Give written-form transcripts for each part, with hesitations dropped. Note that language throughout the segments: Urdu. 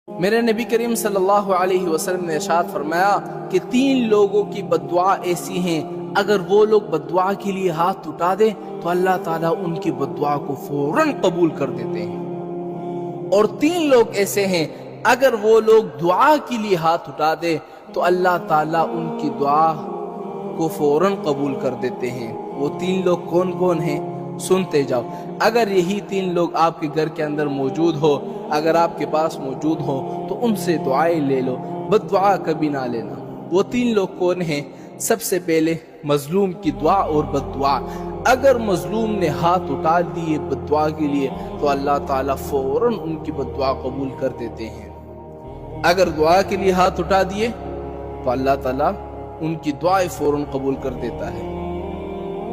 میرے نبی کریم صلی اللہ علیہ وسلم نے ارشاد فرمایا کہ 3 لوگوں کی بددعا ایسی ہیں، اگر وہ لوگ بددعا کے لیے ہاتھ اٹھا دیں تو اللہ تعالیٰ ان کی بددعا کو فوراً قبول کر دیتے ہیں، اور 3 لوگ ایسے ہیں اگر وہ لوگ دعا کے لیے ہاتھ اٹھا دیں تو اللہ تعالیٰ ان کی دعا کو فوراً قبول کر دیتے ہیں۔ وہ 3 لوگ کون کون ہیں؟ سنتے جاؤ۔ اگر یہی 3 لوگ آپ کے گھر کے اندر موجود ہو، اگر آپ کے پاس موجود ہو تو ان سے دعائیں لے لو، بد دعا کبھی نہ لینا۔ وہ 3 لوگ کون ہیں؟ سب سے پہلے مظلوم کی دعا اور بد دعا۔ اگر مظلوم نے ہاتھ اٹھا دیے بد دعا کے لیے تو اللہ تعالیٰ فوراً ان کی بد دعا قبول کر دیتے ہیں۔ اگر دعا کے لیے ہاتھ اٹھا دیے تو اللہ تعالیٰ ان کی دعائیں فوراً قبول کر دیتا ہے۔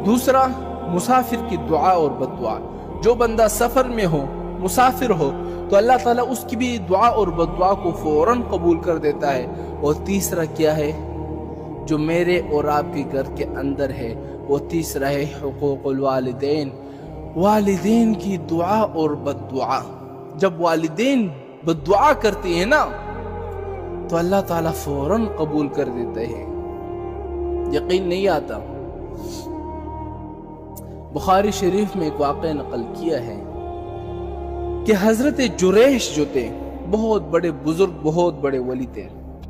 دوسرا، مسافر کی دعا اور بد دعا۔ جو بندہ سفر میں ہو، مسافر ہو، تو اللہ تعالیٰ اس کی بھی دعا اور بد دعا کو فوراً قبول کر دیتا ہے۔ اور تیسرا کیا ہے جو میرے اور آپ کے گھر کے اندر ہے؟ وہ تیسرا ہے حقوق الوالدین، والدین کی دعا اور بد دعا۔ جب والدین بد دعا کرتے ہیں نا تو اللہ تعالیٰ فوراً قبول کر دیتے ہیں۔ یقین نہیں آتا؟ بخاری شریف میں ایک واقعہ نقل کیا ہے کہ حضرت جریش جو تھے بہت بڑے بزرگ، بہت بڑے ولی تھے،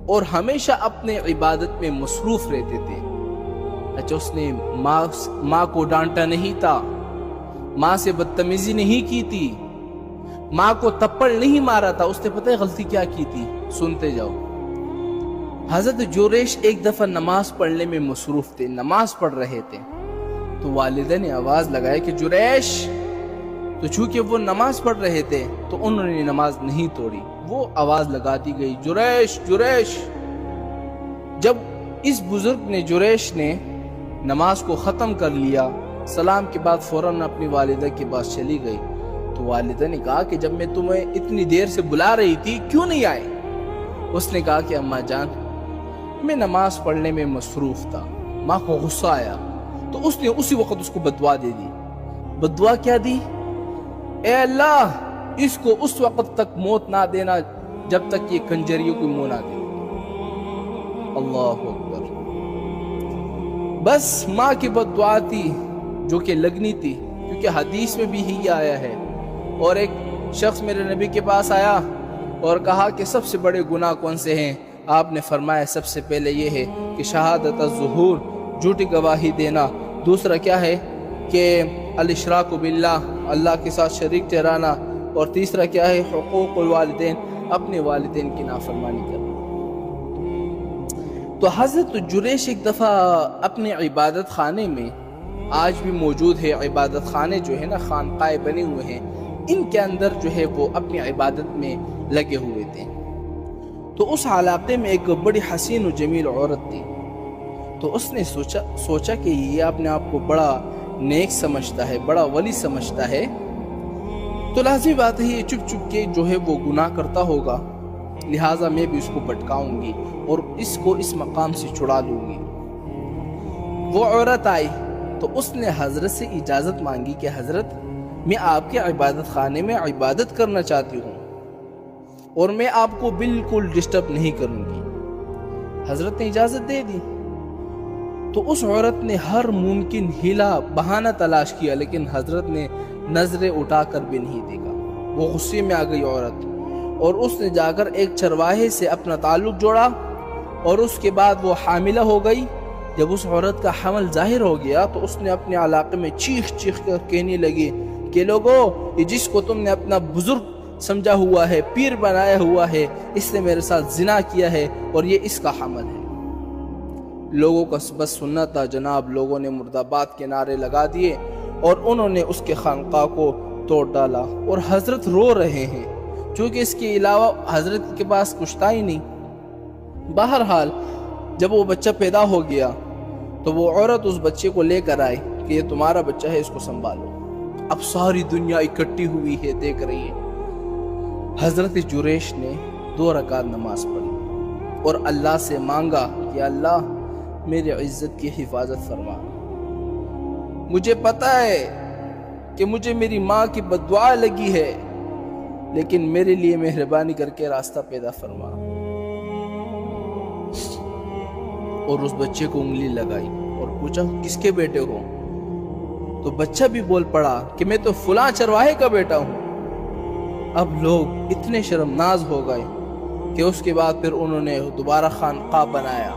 اور ہمیشہ اپنے عبادت میں مصروف رہتے تھے۔ اچھا، اس نے ماں کو ڈانٹا نہیں تھا، ماں سے بدتمیزی نہیں کی تھی، ماں کو تپڑ نہیں مارا تھا۔ اس نے پتہ ہے غلطی کیا کی تھی؟ سنتے جاؤ۔ حضرت جریش ایک دفعہ نماز پڑھنے میں مصروف تھے، نماز پڑھ رہے تھے، تو والدہ نے آواز لگایا کہ جریش، تو چونکہ وہ نماز پڑھ رہے تھے تو انہوں نے نماز نہیں توڑی، وہ آواز لگاتی گئی جریش جریش۔ جب اس بزرگ نے، جریش نے نماز کو ختم کر لیا، سلام کے بعد فوراً اپنی والدہ کے پاس چلی گئی، تو والدہ نے کہا کہ جب میں تمہیں اتنی دیر سے بلا رہی تھی کیوں نہیں آئے؟ اس نے کہا کہ اماں جان، میں نماز پڑھنے میں مصروف تھا۔ ماں کو غصہ آیا تو اس نے اسی وقت اس کو بددعا دے دی۔ بددعا کیا دی؟ اے اللہ، اس کو اس وقت تک موت نہ دینا جب تک یہ کنجریوں کو منہ نہ دے۔ اللہ اکبر۔ بس ماں کی بددعا تھی جو کہ لگنی تھی، کیونکہ حدیث میں بھی ہی آیا ہے۔ اور ایک شخص میرے نبی کے پاس آیا اور کہا کہ سب سے بڑے گناہ کون سے ہیں؟ آپ نے فرمایا سب سے پہلے یہ ہے کہ شہادت الظہور، جھوٹی گواہی دینا۔ دوسرا کیا ہے کہ الاشراک باللہ، اللہ کے ساتھ شریک ٹھہرانا۔ اور تیسرا کیا ہے؟ حقوق الوالدین، اپنے والدین کی نافرمانی کرنا۔ تو حضرت جریش ایک دفعہ اپنے عبادت خانے میں، آج بھی موجود ہے عبادت خانے جو ہے نا، خانقاہیں بنے ہوئے ہیں، ان کے اندر جو ہے وہ اپنی عبادت میں لگے ہوئے تھے۔ تو اس علاقے میں ایک بڑی حسین و جمیل عورت تھی، تو اس نے سوچا کہ یہ اپنے آپ کو بڑا نیک سمجھتا ہے، بڑا ولی سمجھتا ہے، تو لازمی بات ہے یہ چپ چپ کے جو ہے وہ گناہ کرتا ہوگا، لہٰذا میں بھی اس کو بھٹکاؤں گی اور اس کو اس مقام سے چھڑا لوں گی۔ وہ عورت آئی تو اس نے حضرت سے اجازت مانگی کہ حضرت، میں آپ کے عبادت خانے میں عبادت کرنا چاہتی ہوں اور میں آپ کو بالکل ڈسٹرب نہیں کروں گی۔ حضرت نے اجازت دے دی۔ تو اس عورت نے ہر ممکن ہیلا بہانہ تلاش کیا، لیکن حضرت نے نظریں اٹھا کر بھی نہیں دیکھا۔ وہ غصے میں آ گئی عورت، اور اس نے جا کر ایک چرواہے سے اپنا تعلق جوڑا، اور اس کے بعد وہ حاملہ ہو گئی۔ جب اس عورت کا حمل ظاہر ہو گیا تو اس نے اپنے علاقے میں چیخ چیخ کر کہنے لگی کہ لوگوں، یہ جس کو تم نے اپنا بزرگ سمجھا ہوا ہے، پیر بنایا ہوا ہے، اس نے میرے ساتھ زنا کیا ہے اور یہ اس کا حمل ہے۔ لوگوں کا بس سننا تھا جناب، لوگوں نے مرد آباد کے نعرے لگا دیے اور انہوں نے اس کے خانقاہ کو توڑ ڈالا، اور حضرت رو رہے ہیں چونکہ اس کے علاوہ حضرت کے پاس کچھ تھا ہی نہیں۔ بہرحال جب وہ بچہ پیدا ہو گیا تو وہ عورت اس بچے کو لے کر آئی کہ یہ تمہارا بچہ ہے، اس کو سنبھالو۔ اب ساری دنیا اکٹھی ہوئی ہے، دیکھ رہی ہے۔ حضرت جریش نے 2 رکعت نماز پڑھی اور اللہ سے مانگا کہ اللہ میری عزت کی حفاظت فرما۔ مجھے پتا ہے کہ مجھے میری ماں کی بددعا لگی ہے، لیکن میرے لیے مہربانی کر کے راستہ پیدا فرما۔ اور اس بچے کو انگلی لگائی اور پوچھا کس کے بیٹے ہو؟ تو بچہ بھی بول پڑا کہ میں تو فلاں چرواہے کا بیٹا ہوں۔ اب لوگ اتنے شرمناز ہو گئے کہ اس کے بعد پھر انہوں نے دوبارہ خانقاہ بنایا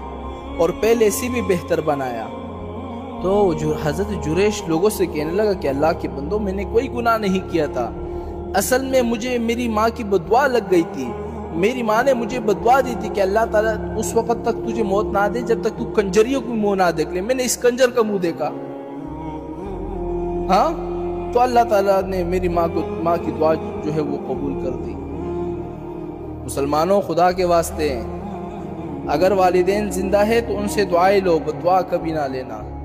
اور پہلے سے بھی بہتر بنایا۔ تو حضرت جریش لوگوں سے کہنے لگا کہ اللہ کے بندو، میں نے کوئی گناہ نہیں کیا تھا، اصل میں مجھے میری ماں کی بدعا لگ گئی تھی۔ میری ماں نے مجھے بدعا دی تھی کہ اللہ تعالیٰ اس وقت تک تجھے موت نہ دے جب تک تو کنجریوں کو منہ نہ دیکھ لے۔ میں نے اس کنجر کا منہ دیکھا، ہاں، تو اللہ تعالیٰ نے میری ماں کی دعا جو ہے وہ قبول کر دی۔ مسلمانوں، خدا کے واسطے اگر والدین زندہ ہے تو ان سے دعائیں لو، بدعا کبھی نہ لینا۔